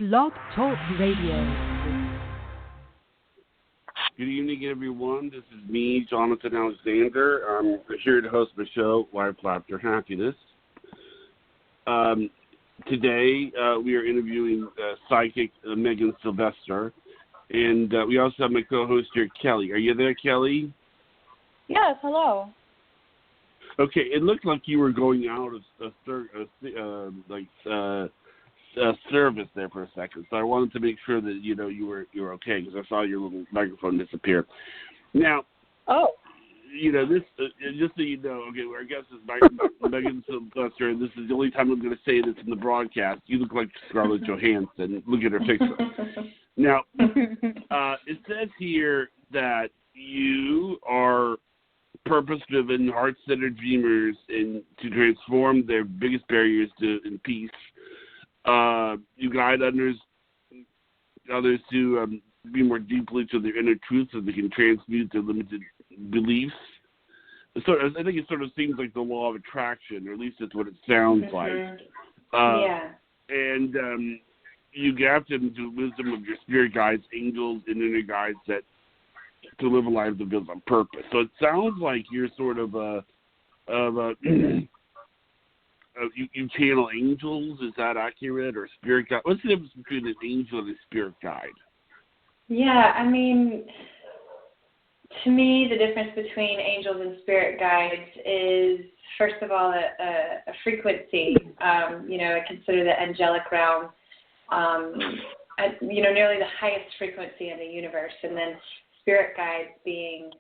Blog Talk Radio. Good evening, everyone. This is me, Jonathan Alexander. I'm here to host my show, Live Laughter Happiness. Today, we are interviewing psychic Megan Sylvester, and we also have my co-host here, Kelly. Are you there, Kelly? Yes, hello. Okay, it looked like you were going out of service there for a second, so I wanted to make sure that you were okay because I saw your little microphone disappear. Now, this just so you know, okay, our guest is Megan Sylvester, and this is the only time I'm going to say this in the broadcast. You look like Scarlett Johansson. Look at her picture. Now, it says here that you are purpose-driven, heart-centered dreamers and to transform their biggest barriers in peace. You guide others to be more deeply to their inner truth so they can transmute their limited beliefs. So I think it sort of seems like the law of attraction, or at least that's what it sounds like. And you gap them to wisdom of your spirit guides, angels, and inner guides that to live a life that builds on purpose. So it sounds like you're sort of you channel angels. Is that accurate? Or spirit guide? What's the difference between an angel and a spirit guide? Yeah, I mean, to me, the difference between angels and spirit guides is, first of all, a frequency. I consider the angelic realm, nearly the highest frequency in the universe, and then spirit guides being,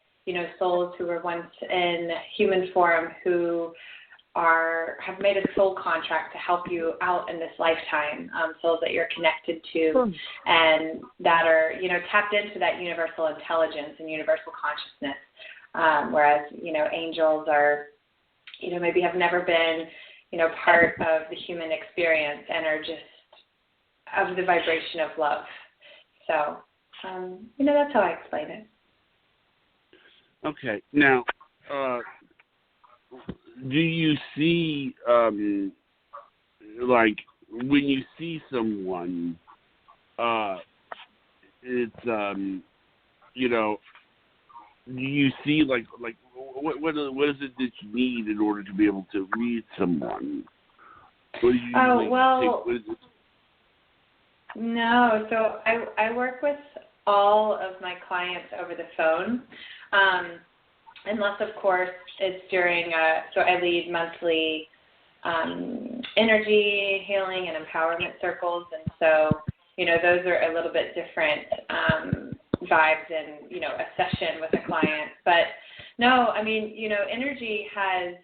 souls who were once in human form who have made a soul contract to help you out in this lifetime, souls that you're connected to and that are, tapped into that universal intelligence and universal consciousness, whereas, angels are, maybe have never been, part of the human experience and are just of the vibration of love. So, that's how I explain it. Okay. Now, do you see, when you see someone, it's, do you see, what is it that you need in order to be able to read someone? What do you No, so I work with all of my clients over the phone, unless, of course, it's during, so I lead monthly energy healing and empowerment circles, and so, those are a little bit different vibes and, a session with a client. But, no, I mean, energy has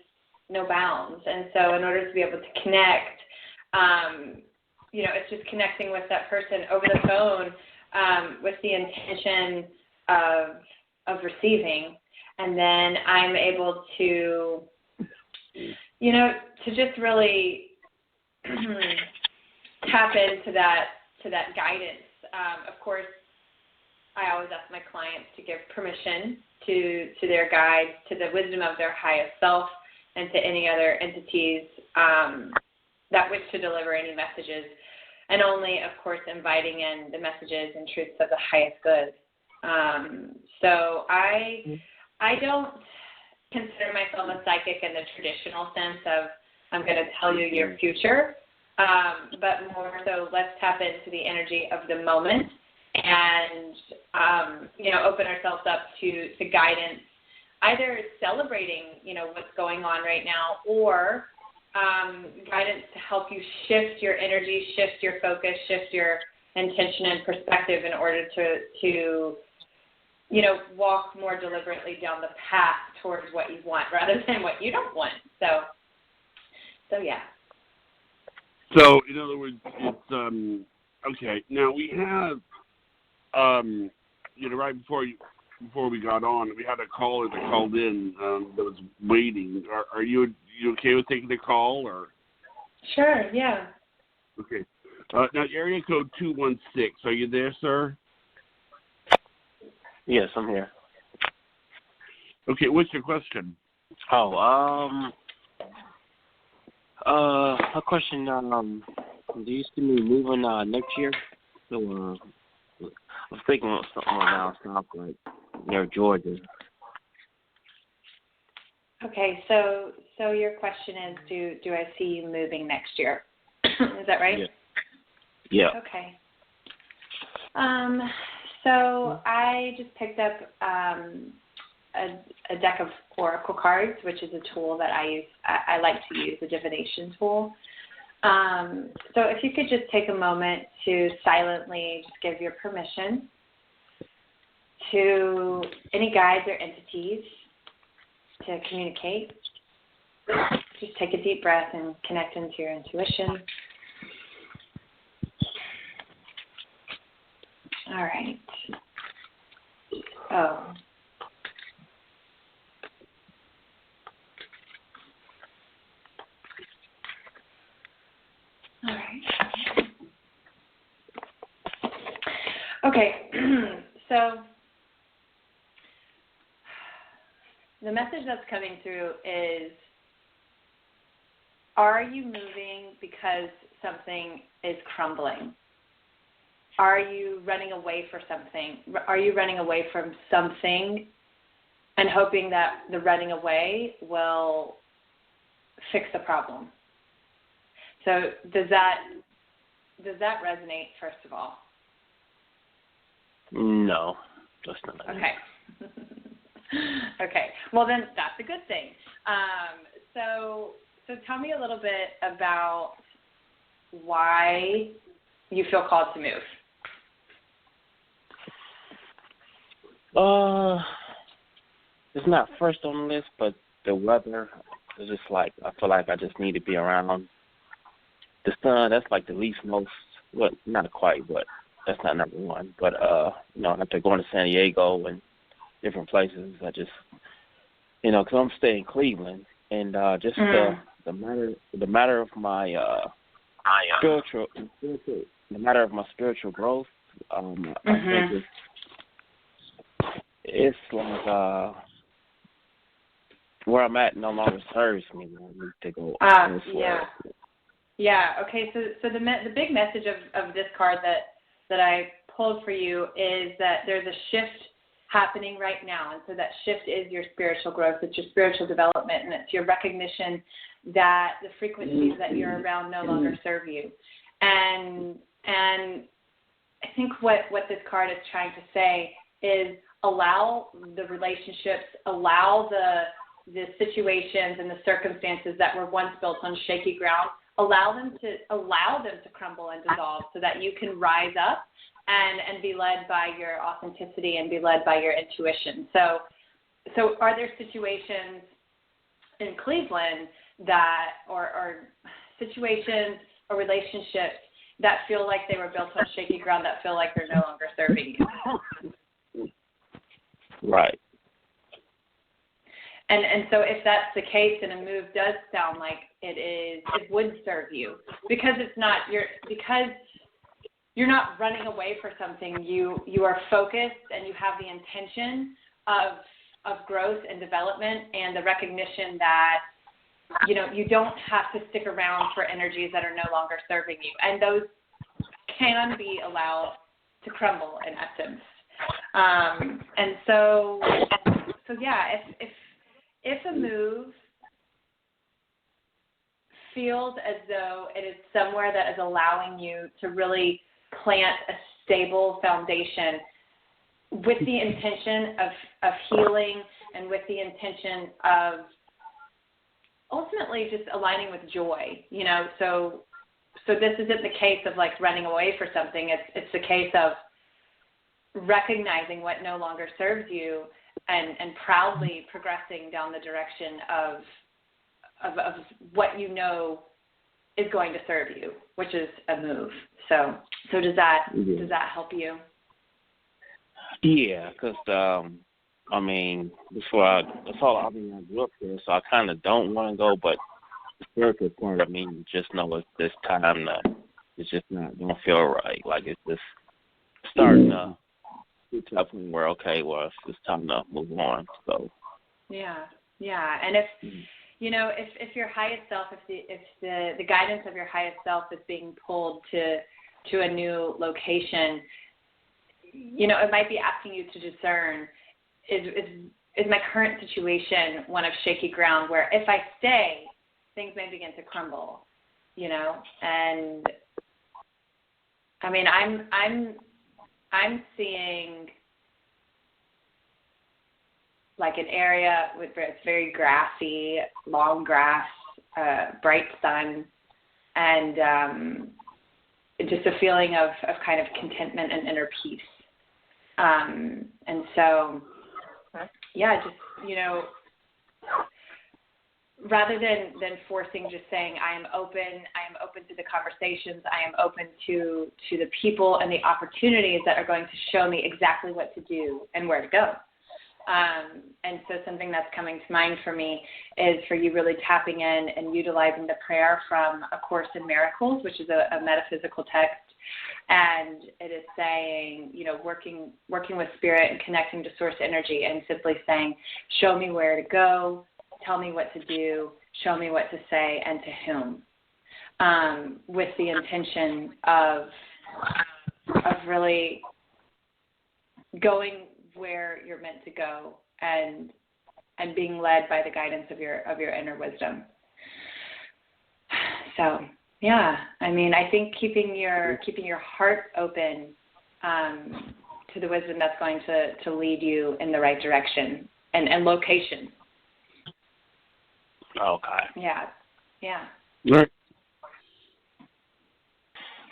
no bounds, and so in order to be able to connect, it's just connecting with that person over the phone with the intention of receiving. And then I'm able to, to just really tap into that guidance. Of course, I always ask my clients to give permission to their guides, to the wisdom of their highest self, and to any other entities that wish to deliver any messages, and only, of course, inviting in the messages and truths of the highest good. So I don't consider myself a psychic in the traditional sense of I'm going to tell you your future, but more so let's tap into the energy of the moment and, open ourselves up to guidance, either celebrating, what's going on right now, or guidance to help you shift your energy, shift your focus, shift your intention and perspective in order to walk more deliberately down the path towards what you want rather than what you don't want. So yeah. So, in other words, it's, okay. Now, we have, right before we got on, we had a caller that called in that was waiting. Are you okay with taking the call? Or? Sure, yeah. Okay. Now, area code 216. Are you there, sir? Yes, I'm here. Okay, what's your question? A question. Do you see me moving next year? So, I was thinking of something down south, like near Georgia. Okay, so your question is, do I see you moving next year? Is that right? Yeah. Yeah. Okay. So I just picked up a deck of oracle cards, which is a tool that I use. I like to use, a divination tool. So if you could just take a moment to silently just give your permission to any guides or entities to communicate. Just take a deep breath and connect into your intuition. All right. Oh. All right. Okay. So the message that's coming through is, are you moving because something is crumbling? Are you running away for something? Are you running away from something and hoping that the running away will fix the problem? So does that resonate, first of all? No, just not. Okay. Okay. Well, then that's a good thing. So tell me a little bit about why you feel called to move. It's not first on the list, but the weather is just like, I feel like I just need to be around the sun. That's like the least most, well, not quite, but that's not number one. But, after going to San Diego and different places, I just, because I'm staying in Cleveland, and just the matter of my spiritual growth, I think it's like where I'm at no longer serves me. I need to go. Yeah. Okay. So the big message of this card that I pulled for you is that there's a shift happening right now, and so that shift is your spiritual growth. It's your spiritual development, and it's your recognition that the frequencies that you're around no longer serve you. And I think what this card is trying to say is, allow the relationships, allow the situations and the circumstances that were once built on shaky ground, allow them to crumble and dissolve, so that you can rise up and be led by your authenticity and be led by your intuition. So are there situations in Cleveland that or situations or relationships that feel like they were built on shaky ground, that feel like they're no longer serving you? Right. And so if that's the case, then a move does sound like it would serve you, because you're not running away for something. You are focused, and you have the intention of growth and development, and the recognition that you don't have to stick around for energies that are no longer serving you, and those can be allowed to crumble in essence. And so yeah, if a move feels as though it is somewhere that is allowing you to really plant a stable foundation with the intention of healing, and with the intention of ultimately just aligning with joy, so this isn't the case of like running away for something. It's the case of recognizing what no longer serves you and proudly progressing down the direction of what is going to serve you, which is a move. So does that help you? Yeah, because that's all I grew up here, so I kind of don't want to go, but the spiritual part of me just know it's this time it's just not gonna feel right. Like it's just starting to get to a point where it's just time to move on. So yeah, and if your highest self, if the guidance of your highest self is being pulled to a new location, it might be asking you to discern, is my current situation one of shaky ground where if I stay, things may begin to crumble, and I mean, I'm seeing like an area where it's very grassy, long grass, bright sun, and just a feeling of kind of contentment and inner peace. And so, yeah, just, rather than forcing, just saying, I am open to the conversations, I am open to the people and the opportunities that are going to show me exactly what to do and where to go. And so something that's coming to mind for me is for you really tapping in and utilizing the prayer from A Course in Miracles, which is a metaphysical text. And it is saying, working with spirit and connecting to source energy and simply saying, show me where to go, tell me what to do, show me what to say and to whom, with the intention of really going where you're meant to go and being led by the guidance of your inner wisdom. So, yeah, I mean, I think keeping your heart open to the wisdom that's going to lead you in the right direction and location. Okay. Yeah. All right.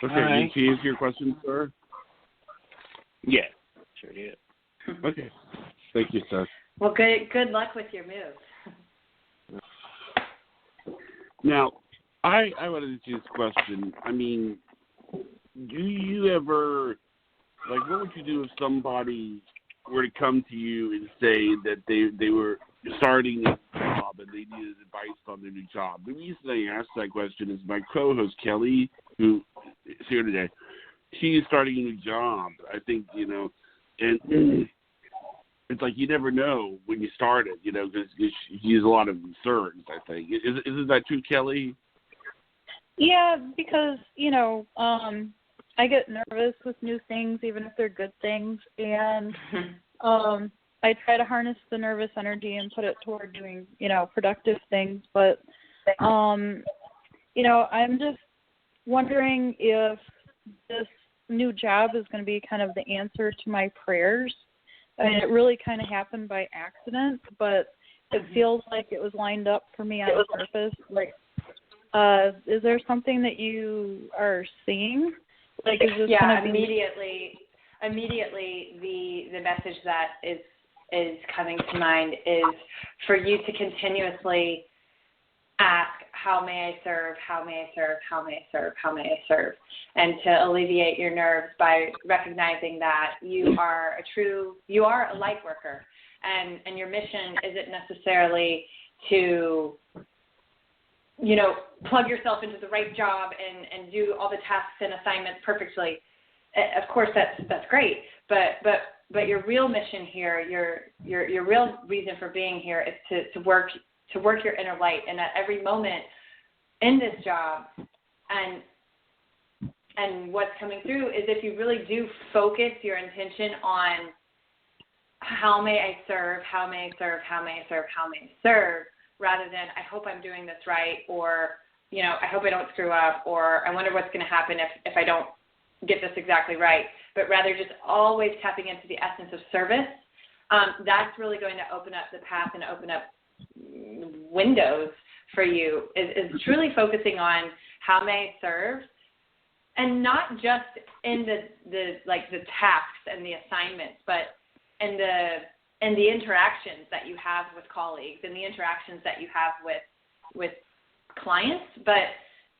Okay, All right. did you answer your question, sir? Yeah, sure did. Okay. Thank you, sir. Well, good luck with your move. Now, I wanted to ask this question. I mean, do you ever, what would you do if somebody were to come to you and say that they were starting a job and they needed advice on their new job? The reason I asked that question is my co-host, Kelly, who is here today, she's starting a new job. I think, and it's like you never know when you start it, because she has a lot of concerns, I think. Isn't that true, Kelly? Yeah, because, I get nervous with new things, even if they're good things, and I try to harness the nervous energy and put it toward doing, productive things, but, I'm just wondering if this new job is going to be kind of the answer to my prayers. I mean, it really kind of happened by accident, but it feels like it was lined up for me on purpose. Is there something that you are seeing? Is this yeah, immediately the message that is coming to mind is for you to continuously ask, how may I serve, how may I serve, how may I serve, how may I serve, and to alleviate your nerves by recognizing that you are a light worker, and your mission isn't necessarily to plug yourself into the right job and do all the tasks and assignments perfectly. Of course, that's great, but your real mission here, your real reason for being here is to work your inner light, and at every moment in this job, and what's coming through is if you really do focus your intention on how may I serve, how may I serve, how may I serve, how may I serve, rather than I hope I'm doing this right, or I hope I don't screw up, or I wonder what's going to happen if I don't get this exactly right, but rather just always tapping into the essence of service. That's really going to open up the path and open up windows for you, is truly focusing on how may I serve, and not just in the tasks and the assignments, but in the interactions that you have with colleagues and the interactions that you have with clients. But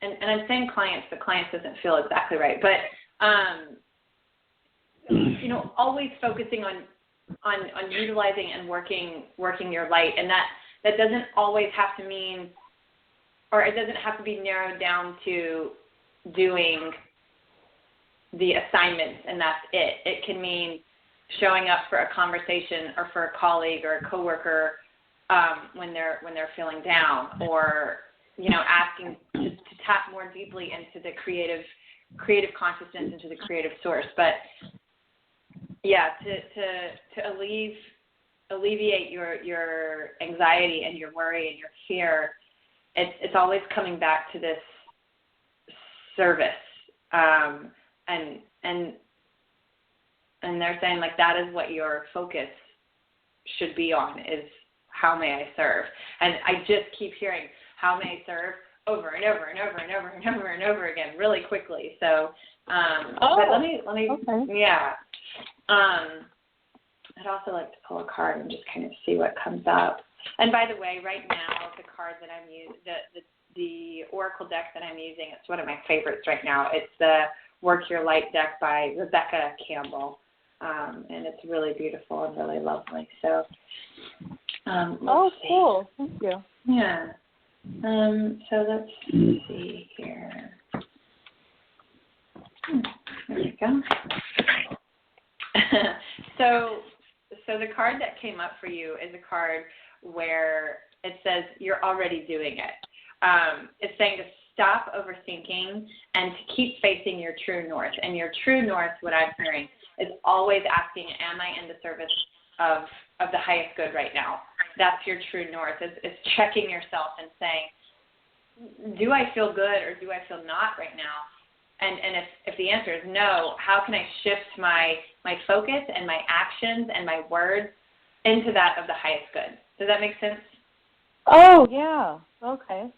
and I'm saying clients, but clients doesn't feel exactly right, but always focusing on utilizing and working your light, and that doesn't always have to mean, or it doesn't have to be narrowed down to doing the assignments and that's it. It can mean showing up for a conversation or for a colleague or a coworker when they're feeling down, or asking to tap more deeply into the creative consciousness, into the creative source. But yeah, to alleviate your anxiety and your worry and your fear, it's always coming back to this service, and they're saying like that is what your focus should be on, is how may I serve. And I just keep hearing how may I serve over and over and over and over and over and over again really quickly. So but let me okay. yeah. I'd also like to pull a card and just kind of see what comes up. And by the way, right now the card that I'm using, the Oracle deck that I'm using, it's one of my favorites right now. It's the Work Your Light deck by Rebecca Campbell. And it's really beautiful and really lovely. So, let's see. Cool. Thank you. Yeah. So let's see here. There we go. So the card that came up for you is a card where it says you're already doing it. It's saying to stop overthinking and to keep facing your true north. And your true north, what I'm hearing, is always asking, am I in the service of the highest good right now? That's your true north. It's checking yourself and saying, do I feel good or do I feel not right now? And if the answer is no, how can I shift my focus and my actions and my words into that of the highest good? Does that make sense? Oh, yeah. Okay.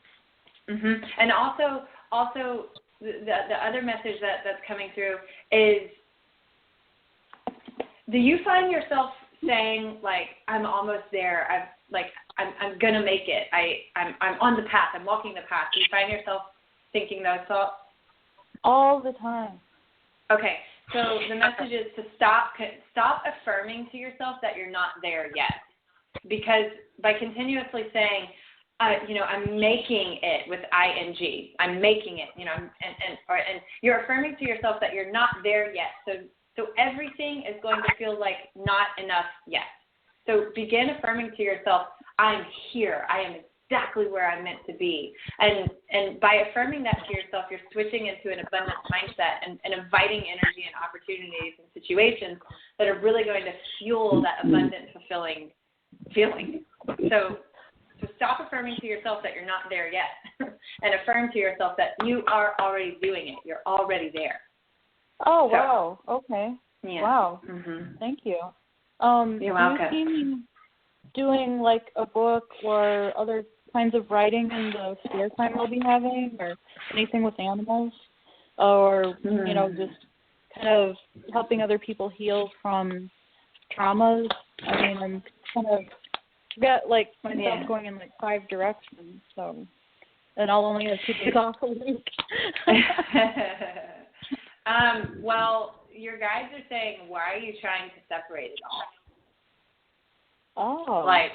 Mm-hmm. And also the other message that's coming through is, do you find yourself saying like, I'm almost there, I'm gonna make it, I'm on the path, I'm walking the path? Do you find yourself thinking those thoughts? All the time. Okay, so the message is to stop affirming to yourself that you're not there yet, because by continuously saying, I'm making it with ing, I'm making it, and you're affirming to yourself that you're not there yet. So everything is going to feel like not enough yet. So begin affirming to yourself, I'm here. I am exactly where I'm meant to be. And by affirming that to yourself, you're switching into an abundance mindset and inviting energy and opportunities and situations that are really going to fuel that abundant, fulfilling feeling. So stop affirming to yourself that you're not there yet and affirm to yourself that you are already doing it. You're already there. Oh, wow. Okay. Yeah. Wow. Mm-hmm. Thank you. You're welcome. Do you see me doing like a book or other kinds of writing in the spare time I'll be having, or anything with animals, or, just kind of helping other people heal from traumas? I mean, I'm kind of got like myself going in like 5 directions, so, and I'll only have 2 days off a week. Well, your guides are saying, why are you trying to separate it all? Oh. Like,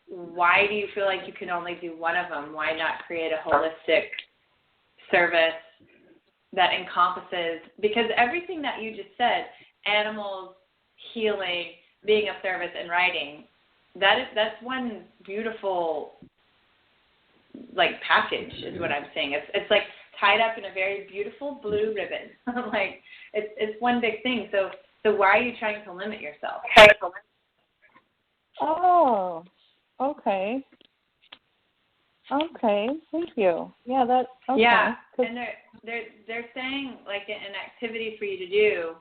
why do you feel like you can only do one of them? Why not create a holistic service that encompasses, because everything that you just said, animals, healing, being of service, and writing, that's one beautiful like package is what I'm saying. It's like tied up in a very beautiful blue ribbon. Like it's one big thing. So why are you trying to limit yourself? Oh, okay. Okay, thank you. Yeah, that's okay. Yeah, and they're saying like an activity for you to do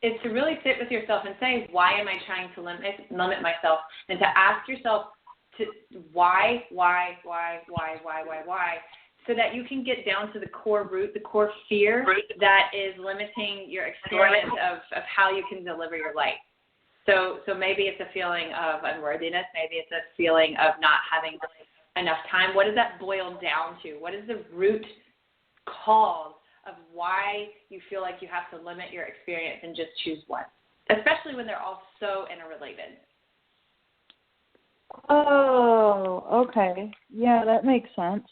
is to really sit with yourself and say, why am I trying to limit myself? And to ask yourself to why, so that you can get down to the core root, the core fear that is limiting your experience of how you can deliver your light. So maybe it's a feeling of unworthiness. Maybe it's a feeling of not having enough time. What does that boil down to? What is the root cause of why you feel like you have to limit your experience and just choose one, especially when they're all so interrelated? Oh, okay. Yeah, that makes sense.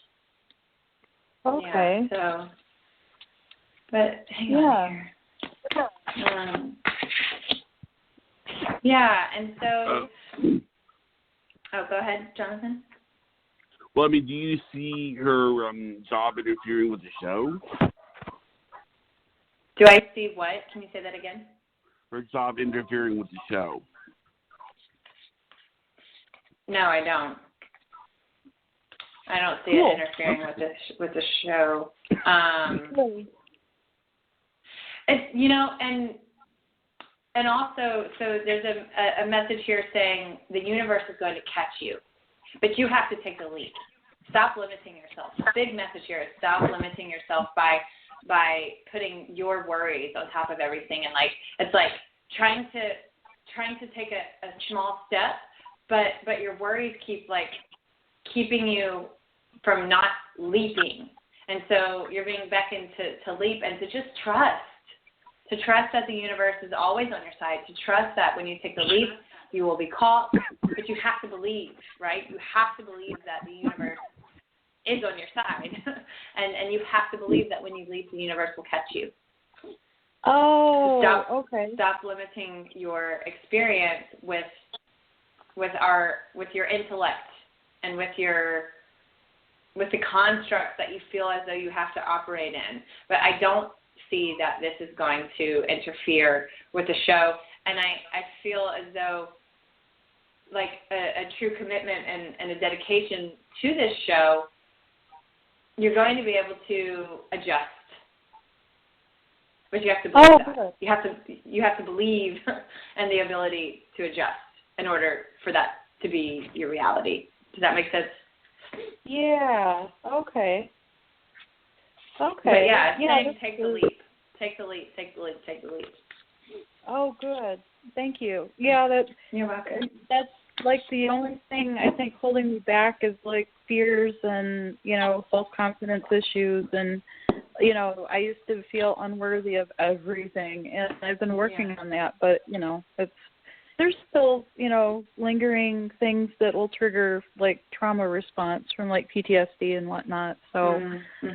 Okay. Yeah, so, but hang on here. Yeah, and so Oh, go ahead, Jonathan. Well, I mean, do you see her job interfering with the show? Do I see what? Can you say that again? Her job interfering with the show. No, I don't. I don't see it interfering with the show. It's, you know, and also, so there's a message here saying the universe is going to catch you, but you have to take the leap. Stop limiting yourself. The big message here is stop limiting yourself by putting your worries on top of everything, and like it's like trying to take a small step, but your worries keep like keeping you from not leaping, and so you're being beckoned to leap and to just trust. To trust that the universe is always on your side. To trust that when you take the leap, you will be caught. But you have to believe, right? You have to believe that the universe is on your side, and you have to believe that when you leap, the universe will catch you. Oh, okay. Stop limiting your experience with your intellect and with the constructs that you feel as though you have to operate in. But I don't see that this is going to interfere with the show, and I feel as though like a true commitment and a dedication to this show, you're going to be able to adjust, but you have to believe that. You have to believe in the ability to adjust in order for that to be your reality. Does that make sense? Yeah. Okay. Okay. But yeah, take the leap. Take the leap. Take the leap. Take the leap. Oh, good. Thank you. Yeah, You're welcome. That's like the only thing I think holding me back is like fears and, you know, self-confidence issues, and, you know, I used to feel unworthy of everything, and I've been working on that, but, you know, there's still, you know, lingering things that will trigger like trauma response from like PTSD and whatnot. So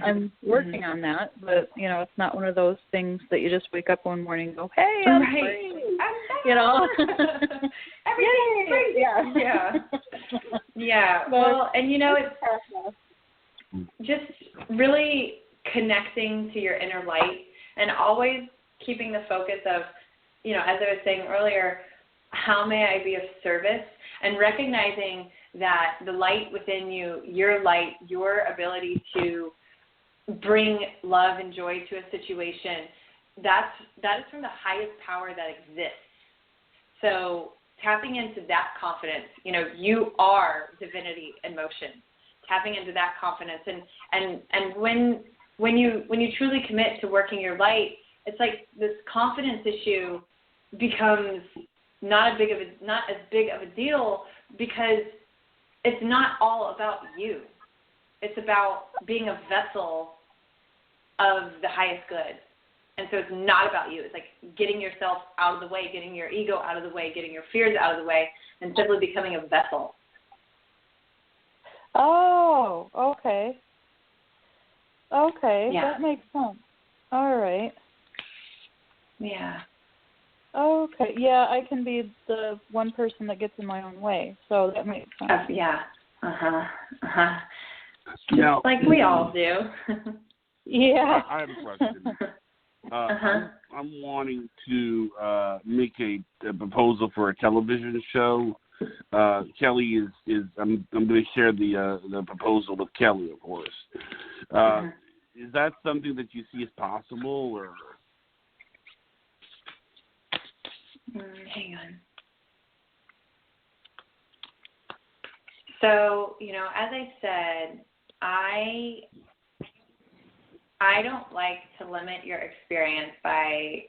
I'm working on that, but, you know, it's not one of those things that you just wake up one morning and go, hey, I'm free. You know? Everything's free. Yeah. Yeah. Well, and you know, it's just really connecting to your inner light and always keeping the focus of, you know, as I was saying earlier, how may I be of service, and recognizing that the light within you, your light, your ability to bring love and joy to a situation, that is from the highest power that exists. So tapping into that confidence, you know, you are divinity in motion. Tapping into that confidence, and when you truly commit to working your light, it's like this confidence issue becomes not as big of a deal, because it's not all about you. It's about being a vessel of the highest good. And so it's not about you. It's like getting yourself out of the way, getting your ego out of the way, getting your fears out of the way, and simply becoming a vessel. Oh, okay. Okay, yeah. That makes sense. All right. Yeah. Okay, yeah, I can be the one person that gets in my own way, so that makes sense. Yeah. Now, like we all do. Yeah. I have a question. I'm wanting to make a proposal for a television show. Kelly is I'm going to share the proposal with Kelly, of course. Is that something that you see as possible, or? Hang on. So, you know, as I said, I don't like to limit your experience by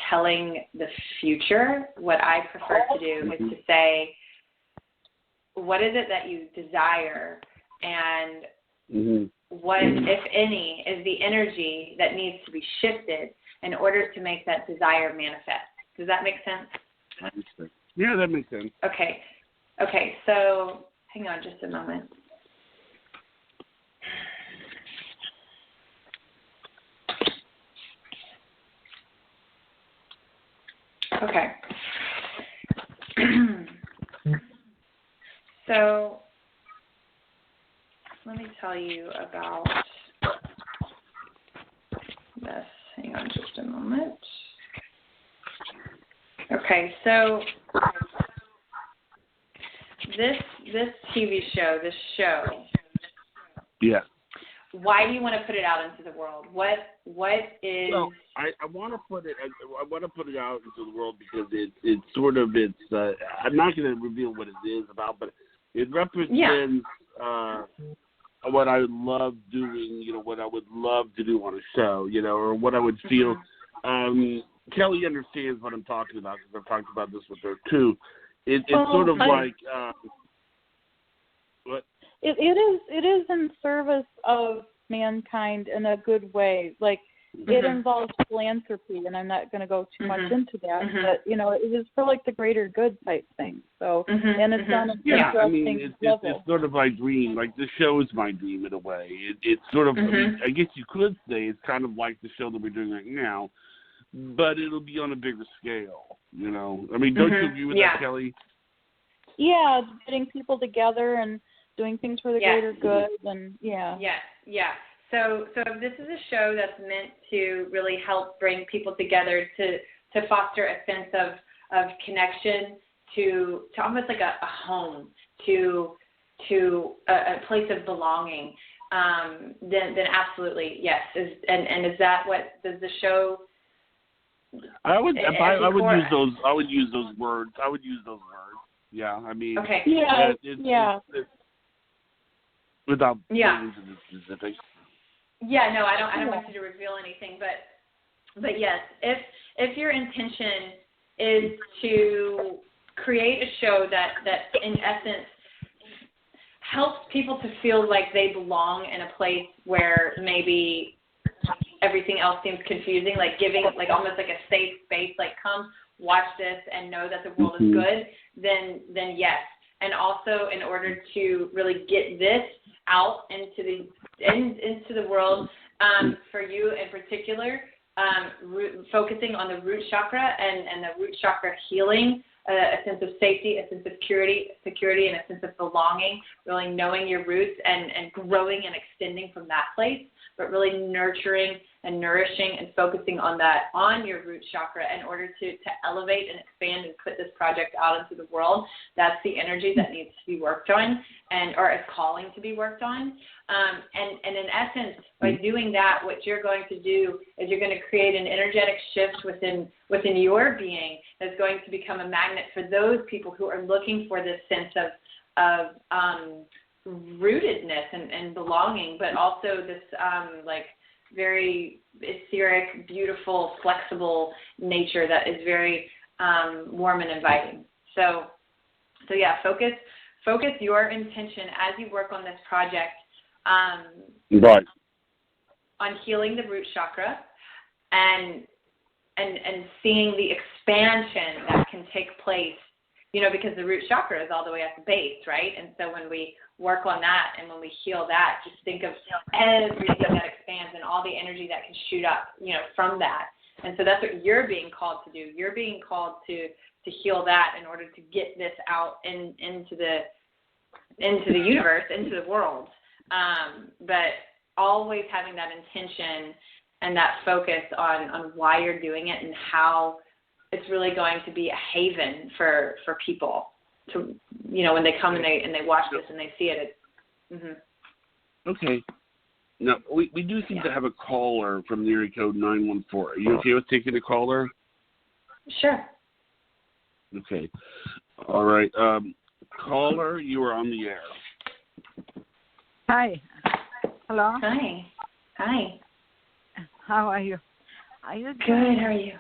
telling the future. What I prefer to do is to say, what is it that you desire, and what, if any, is the energy that needs to be shifted in order to make that desire manifest. Does that make sense? Yeah, that makes sense. Okay, so hang on just a moment. Okay. So let me tell you about this. Hang on just a moment. Okay, so this TV show, Yeah. Why do you want to put it out into the world? What is? Well, I want to put it. I want to put it out into the world because it's I'm not going to reveal what it is about, but it represents what I love doing. What I would love to do on a show. Or what I would feel. Kelly understands what I'm talking about because I've talked about this with her too. It's sort of like what? It is in service of mankind in a good way. Like it involves philanthropy, and I'm not going to go too much into that. But it is for like the greater good type thing. So and it's on an interesting level. It's sort of my dream. Like the show is my dream in a way. It's sort of. I guess you could say it's kind of like the show that we're doing right now. But it'll be on a bigger scale, don't you agree with that, Kelly? Yeah, getting people together and doing things for the greater good, and Yeah. So this is a show that's meant to really help bring people together to foster a sense of connection to almost like a home, to a place of belonging. Then absolutely yes. And is that what does the show? I would use those words. Yeah, Okay. It's without going into the specifics. Yeah, no, I don't want you to reveal anything, but yes, if your intention is to create a show that in essence helps people to feel like they belong in a place where maybe everything else seems confusing, like giving, like almost like a safe space, like come watch this and know that the world is good, then yes. And also in order to really get this out into the world, for you in particular, focusing on the root chakra and the root chakra healing, a sense of safety, a sense of security, and a sense of belonging, really knowing your roots and growing and extending from that place, but really nurturing and nourishing and focusing on that, on your root chakra in order to elevate and expand and put this project out into the world. That's the energy that needs to be worked on or is calling to be worked on. And in essence, by doing that, what you're going to do is you're going to create an energetic shift within your being that's going to become a magnet for those people who are looking for this sense of rootedness and belonging, but also this very etheric, beautiful, flexible nature that is very warm and inviting. So yeah, focus your intention as you work on this project on healing the root chakra and seeing the expansion that can take place, because the root chakra is all the way at the base, right? And so when we work on that and when we heal that, just think of everything that expands and all the energy that can shoot up, from that. And so that's what you're being called to do. You're being called to heal that in order to get this out into the universe, into the world. But always having that intention and that focus on why you're doing it and how it's really going to be a haven for people to, when they come and they watch this and they see it. Okay. Now, we do seem to have a caller from the area code 914. Are you okay with taking a caller? Sure. Okay. All right. Caller, you are on the air. Hi. Hello. Hi. How are you? Are you good? How are you?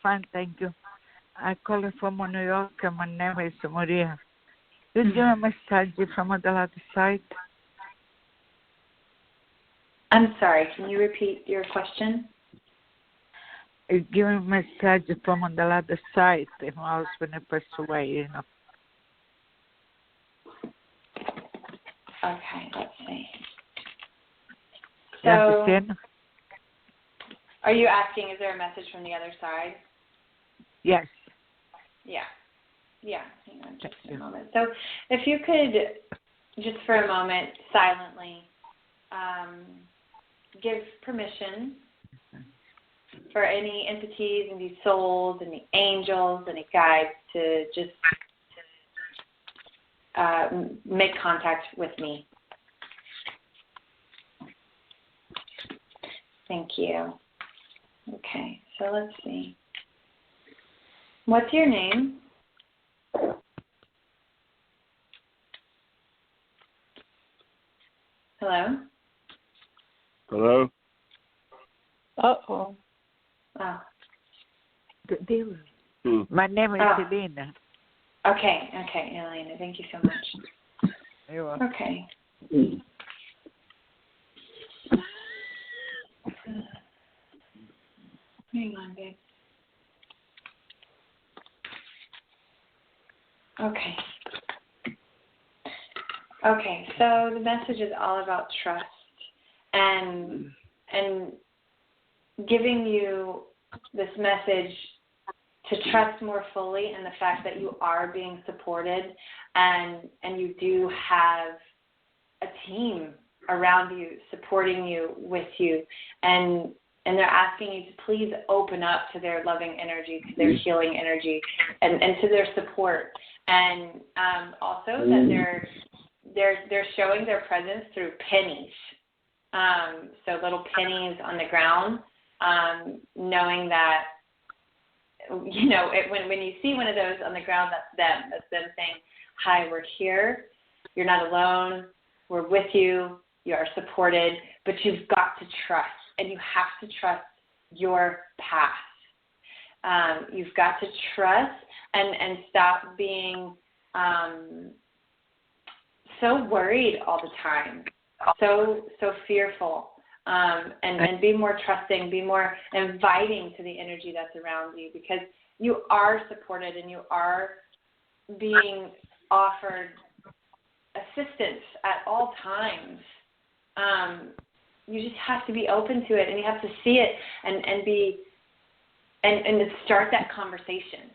Fine, thank you. I call from New York, and my name is Maria. You give a message from the other side? I'm sorry, can you repeat your question? I give a message from the other side. My husband passed away, Okay, let's see. You understand? Are you asking, is there a message from the other side? Yes. Yeah. Yeah, hang on just a moment. So if you could, just for a moment, silently give permission for any entities, any souls, any angels, any guides to just make contact with me. Thank you. Okay, so let's see. What's your name? Hello? Hello? Uh-oh. Oh. My name is Oh. Elena. Okay, Elena, thank you so much. You're welcome. Okay. Hang on, babe. Okay. Okay, so the message is all about trust and giving you this message to trust more fully in the fact that you are being supported and you do have a team around you, supporting you, with you, and they're asking you to please open up to their loving energy, to their healing energy, and to their support, and also that they're showing their presence through pennies, so little pennies on the ground, knowing that, you know, when you see one of those on the ground, that's them saying, "Hi, we're here. You're not alone. We're with you. You are supported, but you've got to trust, and you have to trust your path. You've got to trust and stop being so worried all the time, so fearful, and be more trusting, be more inviting to the energy that's around you, because you are supported and you are being offered assistance at all times. You just have to be open to it, and you have to see it and be and start that conversation.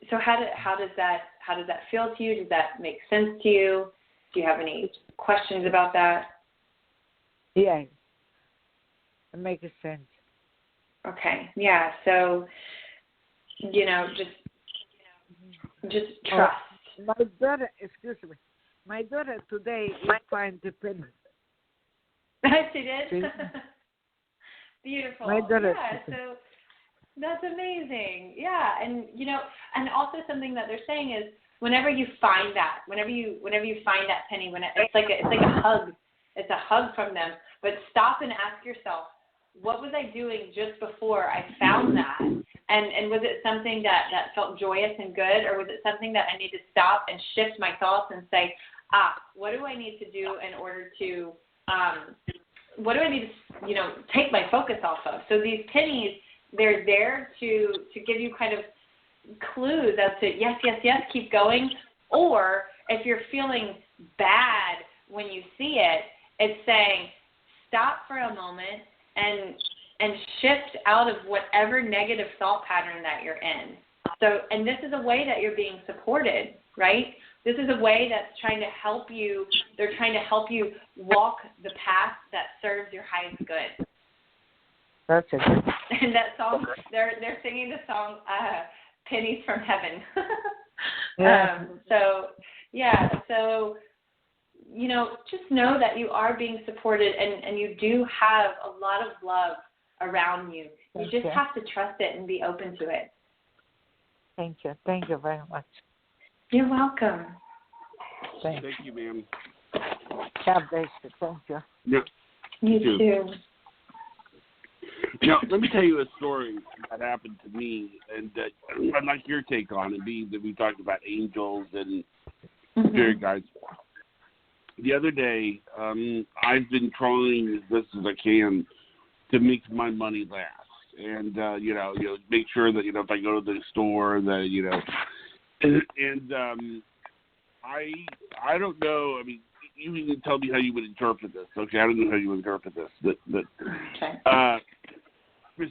So how does that feel to you? Does that make sense to you? Do you have any questions about that? Yeah, it makes sense. Okay, yeah. So, you know, just trust. My daughter, excuse me, my daughter today is find the penny. She did? Beautiful. My daughter. Yeah, so that's amazing. Yeah, and you know, and also something that they're saying is whenever you find that penny, it's like a hug. It's a hug from them. But stop and ask yourself, what was I doing just before I found that? And was it something that felt joyous and good, or was it something that I need to stop and shift my thoughts and say, what do I need to do in order to, what do I need to, you know, take my focus off of? So these pennies, they're there to give you kind of clues as to yes, keep going. Or if you're feeling bad when you see it, it's saying stop for a moment and shift out of whatever negative thought pattern that you're in. So, and this is a way that you're being supported, right? This is a way that's trying to help you. They're trying to help you walk the path that serves your highest good. That's it. And that song, they're singing the song "Pennies from Heaven." Yeah. So you know, just know that you are being supported, and you do have a lot of love around you. You just have to trust it and be open to it. Thank you. Thank you very much. You're welcome. Thank you, ma'am. God bless you. Thank you. Yeah. You too. Now, let me tell you a story that happened to me, and I'd like your take on it, being that we talked about angels and spirit guides. The other day, I've been trying as best as I can to make my money last, and you know, make sure that, you know, if I go to the store, that, you know, and I don't know. I mean, you can tell me how you would interpret this. Okay, I don't know how you would interpret this, but okay. For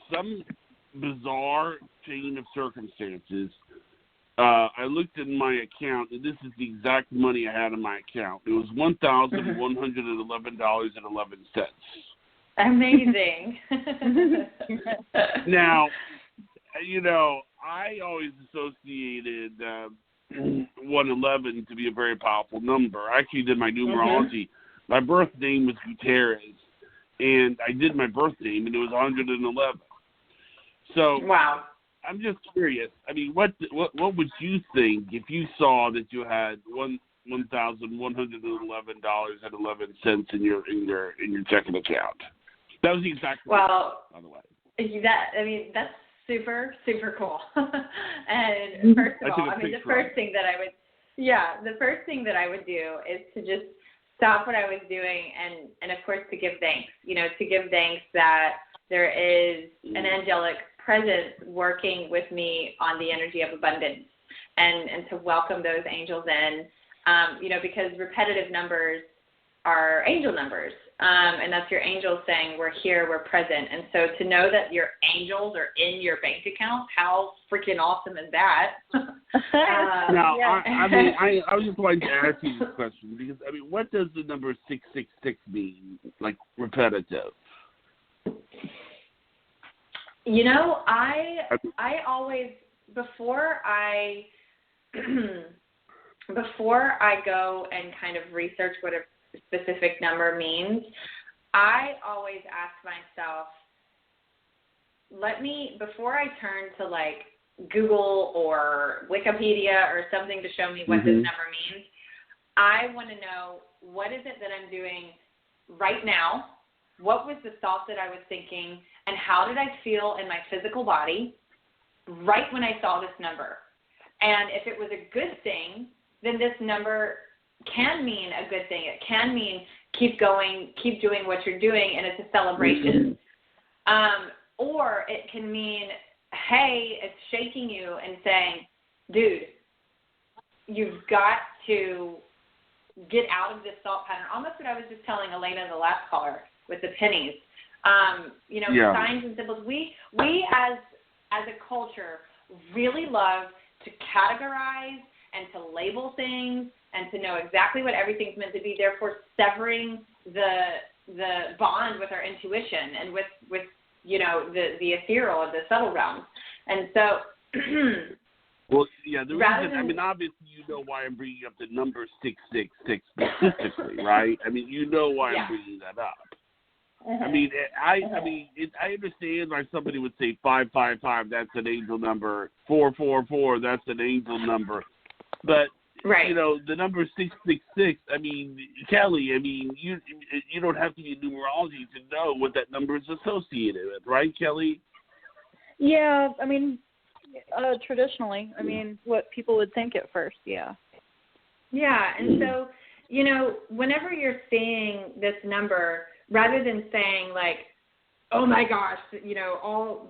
bizarre chain of circumstances. I looked at my account, and this is the exact money I had in my account. It was $1,111.11. Amazing. Now, I always associated 111 to be a very powerful number. I actually did my numerology. My birth name was Gutierrez, and I did my birth name, and it was 111. So, wow. I'm just curious. I mean, what would you think if you saw that you had $1,111.11 in your checking account? That was the exact number, by the way. That's super, super cool. And first of all, the first thing that I would do is to just stop what I was doing and of course to give thanks. To give thanks that there is an angelic presence working with me on the energy of abundance, and to welcome those angels in, because repetitive numbers are angel numbers, and that's your angels saying we're here, we're present. And so to know that your angels are in your bank account, how freaking awesome is that? Now, I was just wanting to ask you this question because what does the number 666 mean, like repetitive? I always, before I go and kind of research what a specific number means, I always ask myself, before I turn to like Google or Wikipedia or something to show me what this number means, I want to know, what is it that I'm doing right now? What was the thought that I was thinking, and how did I feel in my physical body right when I saw this number? And if it was a good thing, then this number can mean a good thing. It can mean keep going, keep doing what you're doing, and it's a celebration. Or it can mean, hey, it's shaking you and saying, dude, you've got to get out of this thought pattern. Almost what I was just telling Elena, the last caller, with the pennies. Signs and symbols. We as a culture really love to categorize and to label things and to know exactly what everything's meant to be, therefore severing the bond with our intuition and with the ethereal and the subtle realms. And so well, yeah, the reason, obviously you know why I'm bringing up the number 666 specifically, right? You know why I'm bringing that up. I understand why somebody would say 555, that's an angel number, 444, that's an angel number. But, the number 666, Kelly, you don't have to be in numerology to know what that number is associated with, right, Kelly? Yeah, traditionally, what people would think at first, yeah. Yeah, and so, whenever you're seeing this number, rather than saying like, oh my gosh, all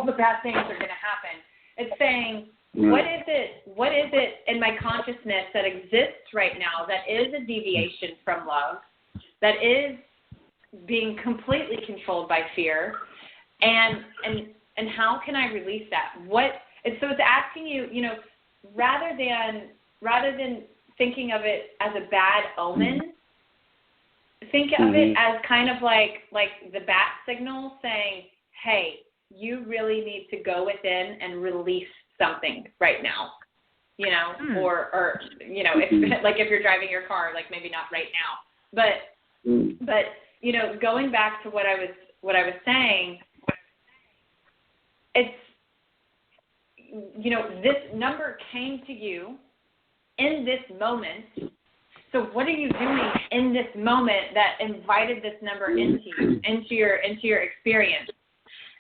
the bad things are going to happen, it's saying, what is it in my consciousness that exists right now that is a deviation from love, that is being completely controlled by fear, and how can I release that? And so it's asking you, rather than thinking of it as a bad omen, think of it as kind of like the bat signal saying, hey, you really need to go within and release something right now, or if you're driving your car, like maybe not right now, but going back to what I was saying, it's, this number came to you in this moment. So what are you doing in this moment that invited this number into you, into your experience?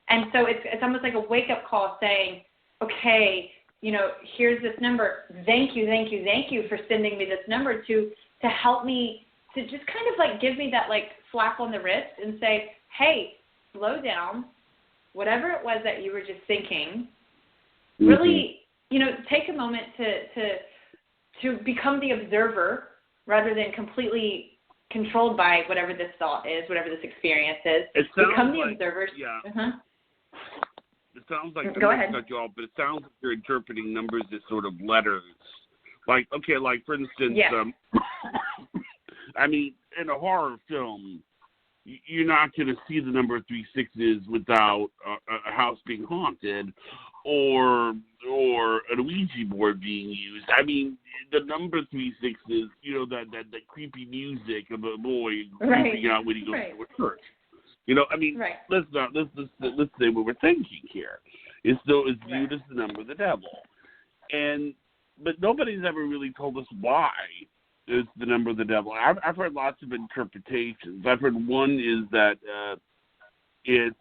And so it's almost like a wake-up call saying, okay, here's this number. Thank you for sending me this number to help me, to just kind of like give me that like slap on the wrist and say, hey, slow down. Whatever it was that you were just thinking, really, take a moment to become the observer rather than completely controlled by whatever this thought is, whatever this experience is. Become the observers. Yeah. It sounds like, Go ahead. Cut you off, but it sounds like you're interpreting numbers as sort of letters. Like, okay, like for instance, yes. I mean, in a horror film, you're not going to see the number 36 without a house being haunted or an Ouija board being used. I mean, the number 36, you know, that creepy music of a boy creeping out when he goes to a church. You know, I mean, let's say what we're thinking here. It's viewed as the number of the devil, but nobody's ever really told us why it's the number of the devil. I've heard lots of interpretations. I've heard one is that it's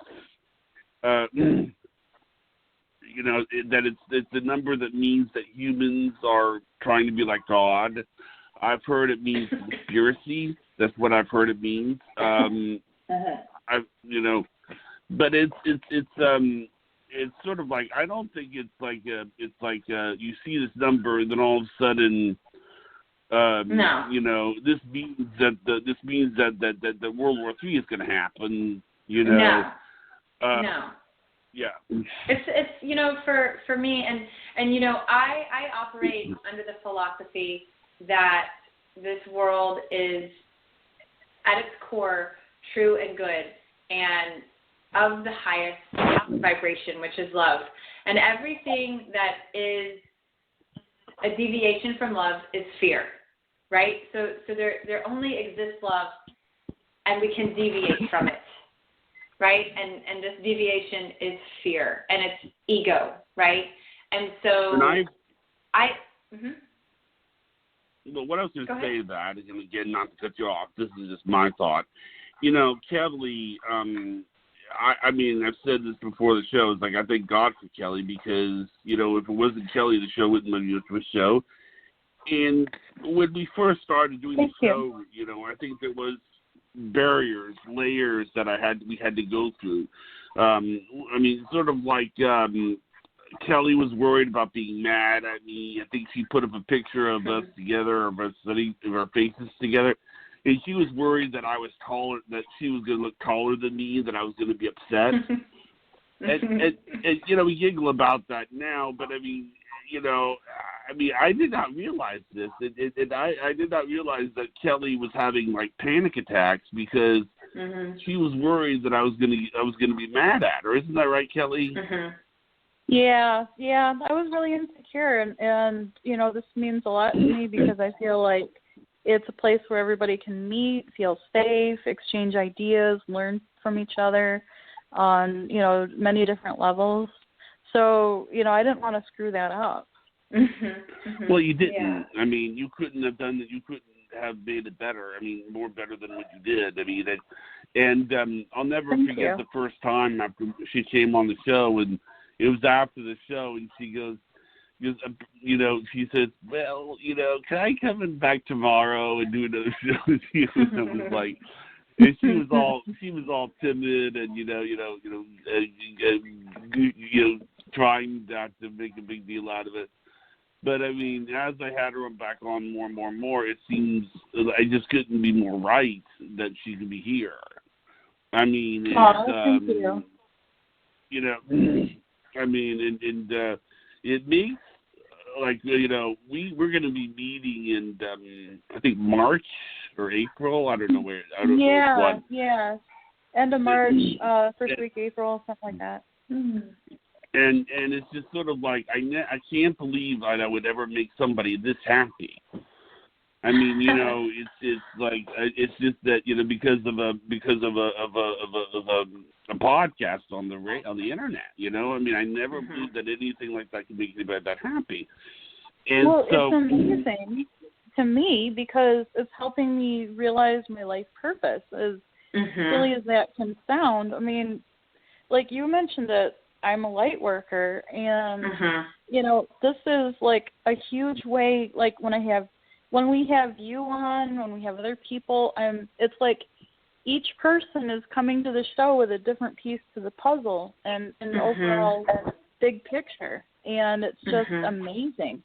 you know, that it's the number that means that humans are trying to be like God. I've heard it means conspiracy. That's what I've heard it means. You know, but it's sort of like, I don't think it's like you see this number and then all of a sudden, no. You know, this means that World War III is going to happen. You know, no. Yeah. It's you know, for me and you know, I operate under the philosophy that this world is at its core true and good and of the highest vibration, which is love. And everything that is a deviation from love is fear, right? So there only exists love, and we can deviate from it, right? And this deviation is fear, and it's ego, right? And so Well, what I was going to say to that, and again, not to cut you off, this is just my thought. You know, Kelly, I mean, I've said this before the show. It's like, I thank God for Kelly because, you know, if it wasn't Kelly, the show wouldn't be a show. And when we first started doing the show, you know, I think there was barriers, layers that we had to go through. I mean, sort of like Kelly was worried about being mad at me. I think she put up a picture of us together, of our faces together. And she was worried that I was taller, that she was going to look taller than me, that I was going to be upset. and, you know, we giggle about that now, but I mean, you know, I did not realize this. I did not realize that Kelly was having like panic attacks because she was worried that I was going to be mad at her. Isn't that right, Kelly? Yeah, I was really insecure, and you know, this means a lot to me because I feel like it's a place where everybody can meet, feel safe, exchange ideas, learn from each other on, you know, many different levels. So, you know, I didn't want to screw that up. Well, you didn't. Yeah. I mean, you couldn't have done that. You couldn't have made it better. I mean, more better than what you did. I mean, I'll never forget the first time after she came on the show, and it was after the show, and she goes, you know, she says, well, you know, can I come in back tomorrow and do another show with you? And I was like, and she was all timid and, you know, trying not to make a big deal out of it. But I mean, as I had her back on more and more and more, it seems I just couldn't be more right that she could be here. I mean, thank you. You know, I mean, and it makes, like, you know, we're going to be meeting in, I think, March or April. I don't know where. I don't know what. Yeah. End of March, first week April, something like that. And it's just sort of like, I can't believe that I would ever make somebody this happy. I mean, you know, it's like, it's just that, you know, because of a podcast on the internet, you know. I mean, I never believed that anything like that could make anybody that happy. And well, so, it's amazing to me because it's helping me realize my life purpose. As silly as that can sound, I mean, like you mentioned it, I'm a light worker, and you know, this is like a huge way. Like when we have you on, when we have other people, it's like each person is coming to the show with a different piece to the puzzle and an overall big picture. And it's just amazing.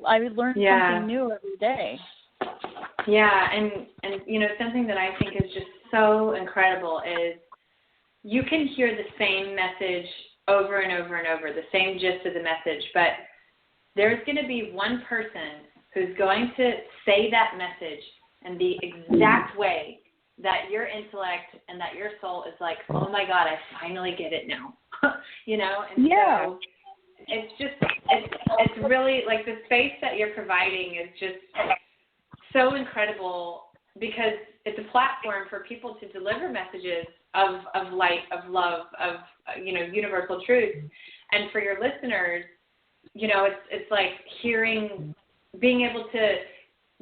I learn something new every day. Yeah, and you know, something that I think is just so incredible is you can hear the same message over and over and over, the same gist of the message, but there's going to be one person who's going to say that message in the exact way that your intellect and that your soul is like, oh my God, I finally get it now. You know? And so it's just, it's really like the space that you're providing is just so incredible because it's a platform for people to deliver messages of light, of love, of, you know, universal truth. And for your listeners, you know, it's like being able to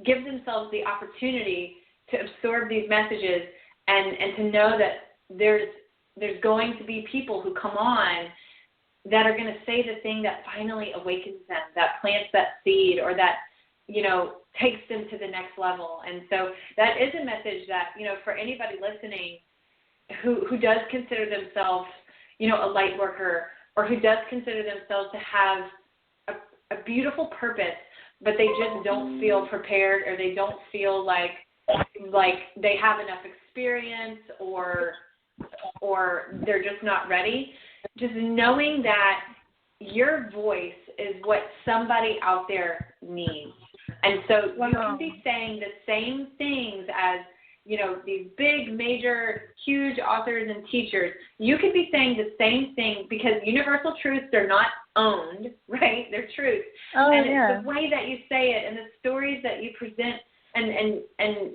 give themselves the opportunity to absorb these messages and to know that there's going to be people who come on that are going to say the thing that finally awakens them, that plants that seed or that, you know, takes them to the next level. And so that is a message that, you know, for anybody listening who does consider themselves, you know, a light worker or who does consider themselves to have a beautiful purpose, but they just don't feel prepared or they don't feel like they have enough experience or they're just not ready. Just knowing that your voice is what somebody out there needs. And so you can be saying the same things as, you know, these big, major, huge authors and teachers. You could be saying the same thing because universal truths are not owned, right? They're truths. And it's the way that you say it and the stories that you present and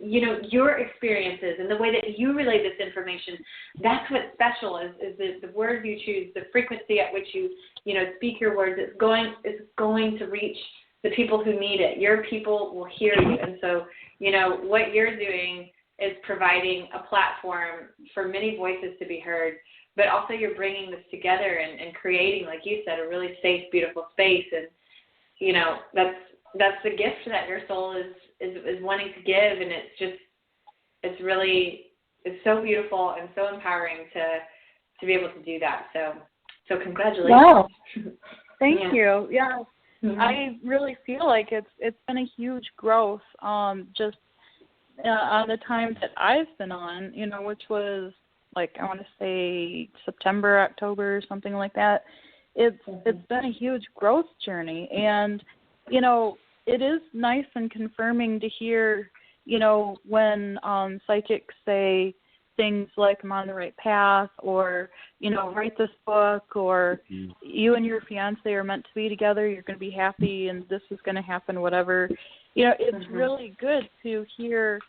you know, your experiences and the way that you relay this information, that's what's special is the words you choose, the frequency at which you know, speak your words. It's going to reach the people who need it. Your people will hear you. And so, you know, what you're doing is providing a platform for many voices to be heard, but also you're bringing this together and creating, like you said, a really safe, beautiful space. And, you know, that's the gift that your soul is wanting to give. And it's so beautiful and so empowering to be able to do that. So congratulations. Wow. Thank you. Yeah. Mm-hmm. I really feel like it's been a huge growth, just on the time that I've been on, you know, which was like, I want to say September, October, something like that. It's been a huge growth journey. And, you know, it is nice and confirming to hear, you know, when psychics say things like I'm on the right path or, you know, write this book or you and your fiance are meant to be together, you're going to be happy and this is going to happen, whatever. You know, it's really good to hear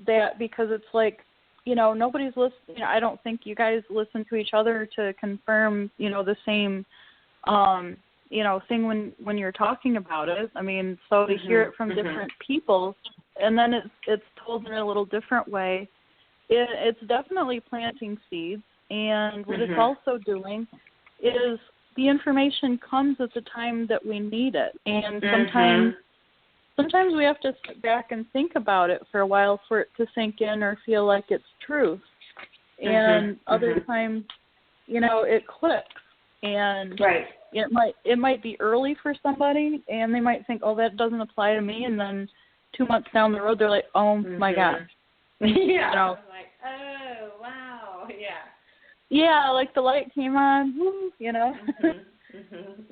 that because it's like, you know, nobody's listening. You know, I don't think you guys listen to each other to confirm, you know, the same, you know, thing when you're talking about it. I mean, so to hear it from different people and then it's told in a little different way, it's definitely planting seeds. And what it's also doing is the information comes at the time that we need it. And sometimes we have to sit back and think about it for a while for it to sink in or feel like it's truth. And other times, you know, it clicks. And it might be early for somebody, and they might think, oh, that doesn't apply to me. And then 2 months down the road, they're like, oh, my gosh. Yeah. You know? Like, oh, wow. Yeah. Yeah, like the light came on, woo, you know.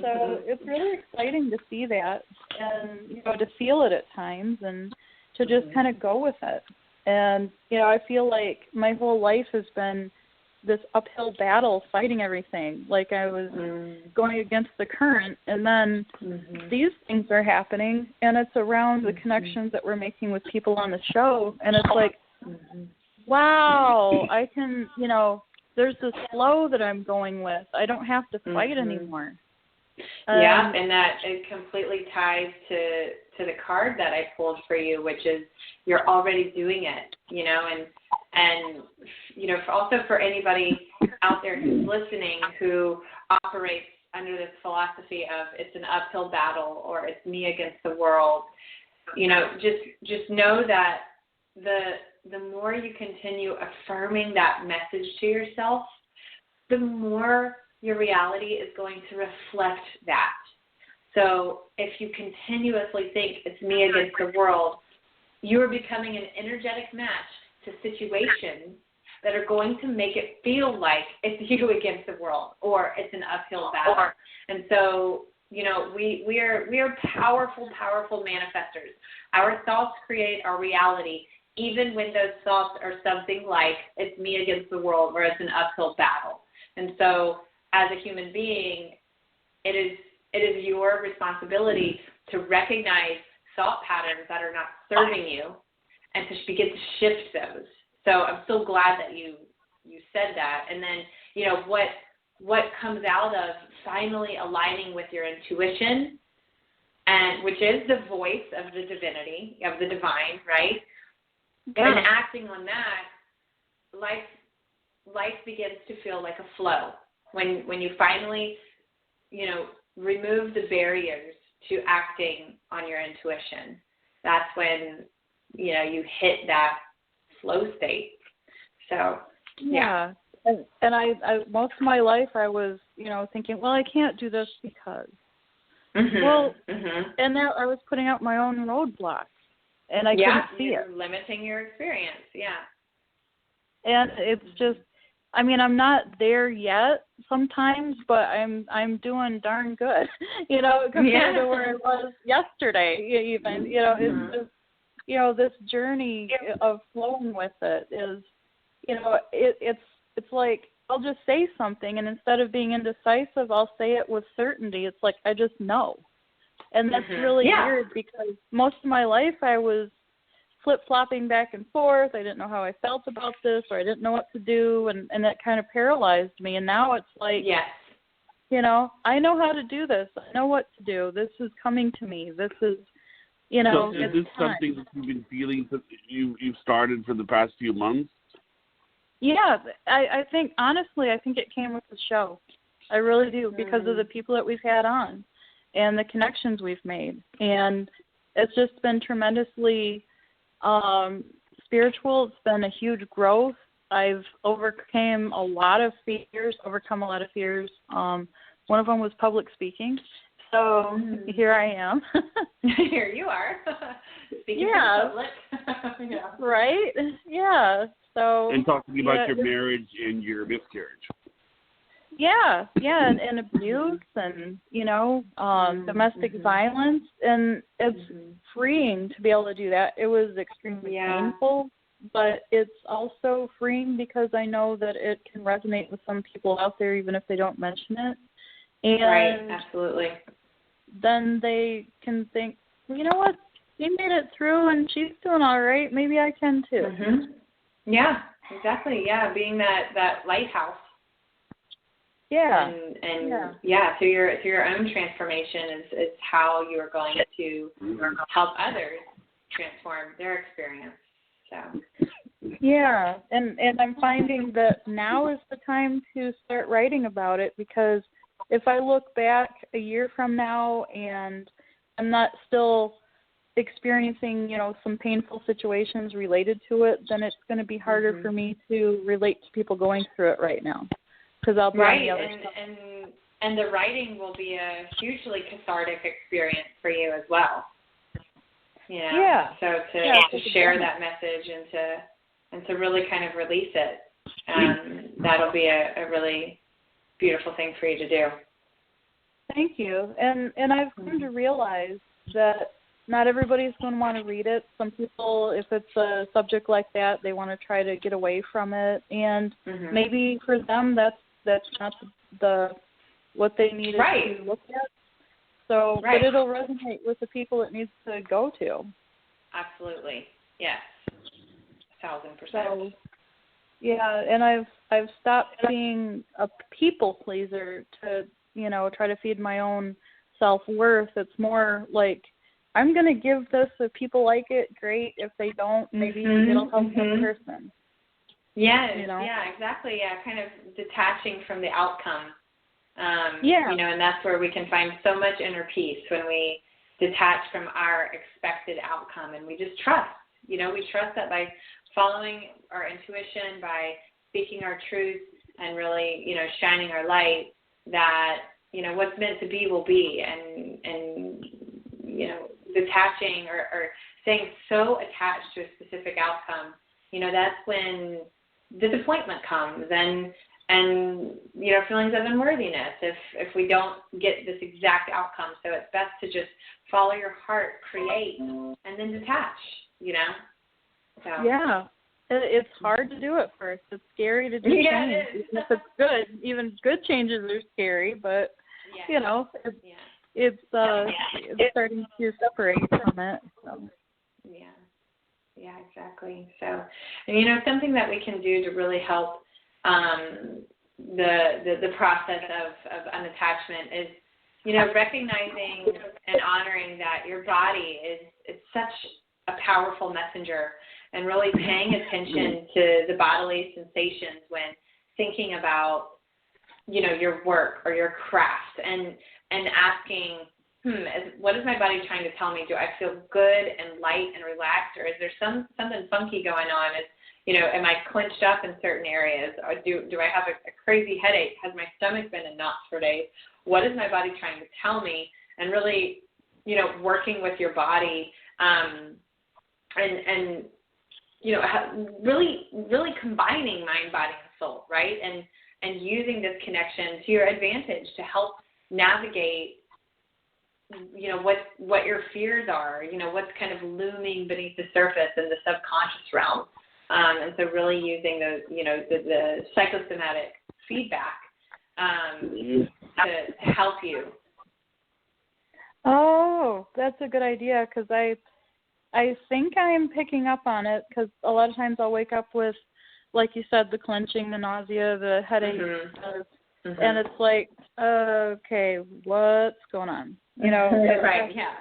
So it's really exciting to see that and, you know, to feel it at times and to just kind of go with it. And, you know, I feel like my whole life has been this uphill battle fighting everything. Like I was going against the current, and then these things are happening, and it's around the connections that we're making with people on the show, and it's like, wow, I can, you know, there's this flow that I'm going with. I don't have to fight anymore. Yeah, and that it completely ties to the card that I pulled for you, which is you're already doing it, you know, and you know, also for anybody out there who's listening who operates under this philosophy of it's an uphill battle or it's me against the world, you know, just know that the more you continue affirming that message to yourself, the more your reality is going to reflect that. So if you continuously think it's me against the world, you are becoming an energetic match to situations that are going to make it feel like it's you against the world or it's an uphill battle. And so, you know, we are powerful, powerful manifestors. Our thoughts create our reality, even when those thoughts are something like it's me against the world or it's an uphill battle. And so as a human being, it is your responsibility to recognize thought patterns that are not serving you and to begin to shift those. So I'm so glad that you said that. And then, you know, what comes out of finally aligning with your intuition, and which is the voice of the divinity, of the divine, right? Yeah. And acting on that, life begins to feel like a flow. When you finally, you know, remove the barriers to acting on your intuition, that's when, you know, you hit that flow state. So, yeah. And I most of my life I was, you know, thinking, well, I can't do this because. Mm-hmm. Well, and now I was putting out my own roadblocks, and I couldn't see it. Limiting your experience, And it's just, I mean, I'm not there yet sometimes, but I'm doing darn good, you know, compared to where I was yesterday even. You know, it's just, you know, this journey of flowing with it is, you know, it's like I'll just say something, and instead of being indecisive, I'll say it with certainty. It's like I just know. And that's really weird, because most of my life I was flip-flopping back and forth. I didn't know how I felt about this, or I didn't know what to do, and that kind of paralyzed me. And now it's like, you know, I know how to do this. I know what to do. This is coming to me. This is, you know, so is this something that you've been feeling that you've started for the past few months? Yeah, I think, honestly, I think it came with the show. I really do, because of the people that we've had on and the connections we've made. And it's just been tremendously spiritual. It's been a huge growth. I've overcome a lot of fears. One of them was public speaking. So here I am. Here you are. Speaking to the public. Right? Yeah. So, and talking about your marriage and your miscarriage. And abuse and, you know, domestic violence. And it's freeing to be able to do that. It was extremely painful, but it's also freeing because I know that it can resonate with some people out there, even if they don't mention it. And right, absolutely. Then they can think, you know what, she made it through and she's doing all right. Maybe I can too. Yeah, exactly. Yeah, being that lighthouse. Yeah. And through your own transformation is how you're going to help others transform their experience. So. Yeah, and I'm finding that now is the time to start writing about it, because if I look back a year from now and I'm not still experiencing, you know, some painful situations related to it, then it's going to be harder for me to relate to people going through it right now, because I'll be on the other side. And the writing will be a hugely cathartic experience for you as well. You know? So to share that message and to really kind of release it, that'll be a really beautiful thing for you to do. Thank you. And I've come to realize that not everybody's going to want to read it. Some people, if it's a subject like that, they want to try to get away from it. And maybe for them, that's not what they need to look at. So, but it'll resonate with the people it needs to go to. Absolutely. Yes. 1,000%. So, yeah, and I've stopped being a people pleaser to, you know, try to feed my own self-worth. It's more like, I'm going to give this, if people like it, great. If they don't, maybe it'll help one person. Yeah, you know? Yeah, exactly. Yeah, kind of detaching from the outcome. You know, and that's where we can find so much inner peace, when we detach from our expected outcome and we just trust. You know, we trust that by following our intuition, by speaking our truth and really, you know, shining our light, that, you know, what's meant to be will be. And you know, detaching or staying so attached to a specific outcome, you know, that's when disappointment comes and feelings of unworthiness if we don't get this exact outcome. So it's best to just follow your heart, create, and then detach, So. Yeah. It's hard to do at first. It's scary to do change. Even if it's good. Even good changes are scary, but, it's starting to separate from it. So. Yeah, exactly. So, and, something that we can do to really help the process of unattachment is, recognizing and honoring that your body is such a powerful messenger, and really paying attention to the bodily sensations when thinking about, your work or your craft, and asking, what is my body trying to tell me? Do I feel good and light and relaxed, or is there something funky going on? Am I clenched up in certain areas, or do I have a crazy headache? Has my stomach been in knots for days? What is my body trying to tell me? And really, working with your body, and really combining mind, body, and soul, right? And using this connection to your advantage to help navigate, what your fears are, what's kind of looming beneath the surface in the subconscious realm. And so really using those, the psychosomatic feedback to help you. Oh, that's a good idea, because I think I'm picking up on it, because a lot of times I'll wake up with, like you said, the clenching, the nausea, the headache, and it's like, okay, what's going on? Right, yeah.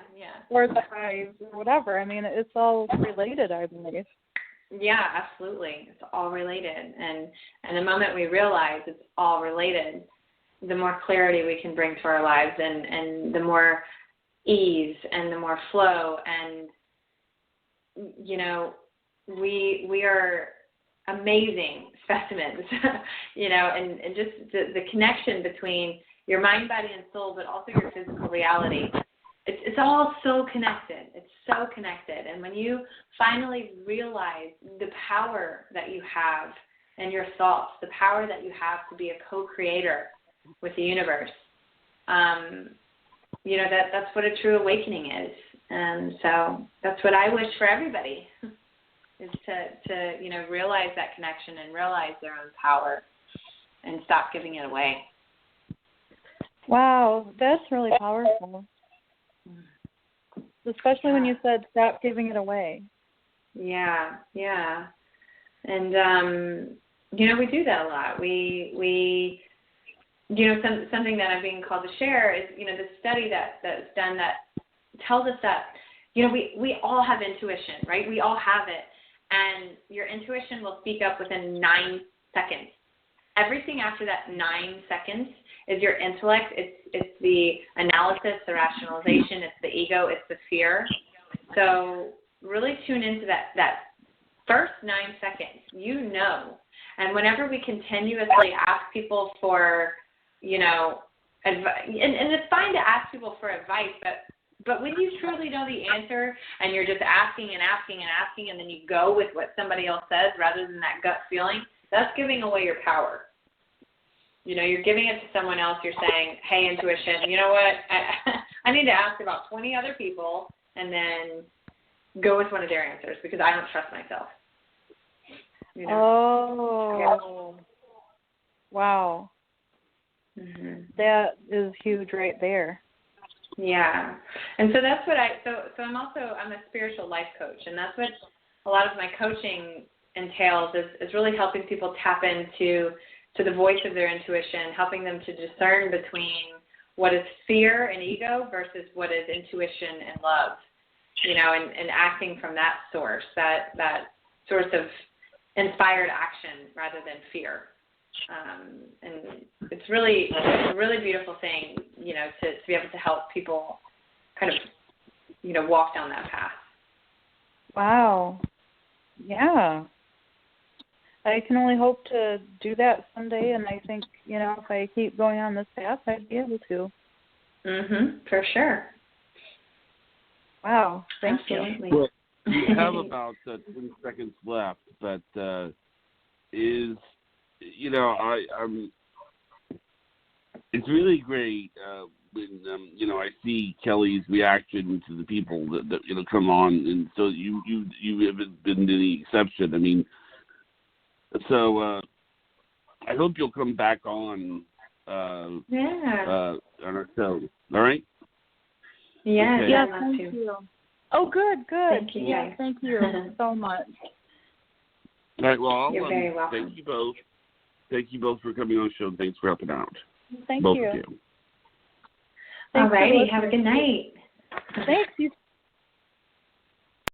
Or the hives, or whatever. I mean, it's all related, I believe. Yeah, absolutely. It's all related. And the moment we realize it's all related, the more clarity we can bring to our lives, and the more ease and the more flow. And, we are amazing specimens, and just the connection between your mind, body, and soul, but also your physical reality. It's all so connected. It's so connected. And when you finally realize the power that you have in your thoughts, the power that you have to be a co-creator with the universe, that's what a true awakening is. And so that's what I wish for everybody, is to realize that connection and realize their own power and stop giving it away. Wow, that's really powerful. Especially when you said stop giving it away. Yeah. And, we do that a lot. We something that I'm being called to share is, the study that's done that tells us that, we all have intuition, right? We all have it. And your intuition will speak up within 9 seconds. Everything after that 9 seconds is your intellect. It's the analysis, the rationalization, it's the ego, it's the fear. So really tune into that first 9 seconds, And whenever we continuously ask people for, advice, and it's fine to ask people for advice, but when you truly know the answer and you're just asking and asking and asking, and then you go with what somebody else says rather than that gut feeling, that's giving away your power. You're giving it to someone else. You're saying, hey, intuition, you know what? I need to ask about 20 other people and then go with one of their answers because I don't trust myself. Oh, wow. Mm-hmm. That is huge right there. Yeah. And so that's what so I'm a spiritual life coach, and that's what a lot of my coaching entails is really helping people tap into the voice of their intuition, helping them to discern between what is fear and ego versus what is intuition and love, and acting from that source, that source of inspired action rather than fear. And it's really a really beautiful thing, to be able to help people kind of, walk down that path. Wow. Yeah. I can only hope to do that someday, and I think, if I keep going on this path, I'd be able to. For sure. Wow. Thank Absolutely. you. Well, we have about 20 seconds left, but is, I'm. It's really great when I see Kelly's reaction to the people that come on, and so you haven't been any exception. I mean, so I hope you'll come back on. On our show. All right. Yeah. Okay. Yeah. Thank you. Oh, good. Thank you. Yeah. Thank you so much. All right. Well, You're very welcome. Thank you both. Thank you both for coming on the show. Thanks for helping out. Thank both you. of you. All righty. Have a good night. Thanks. You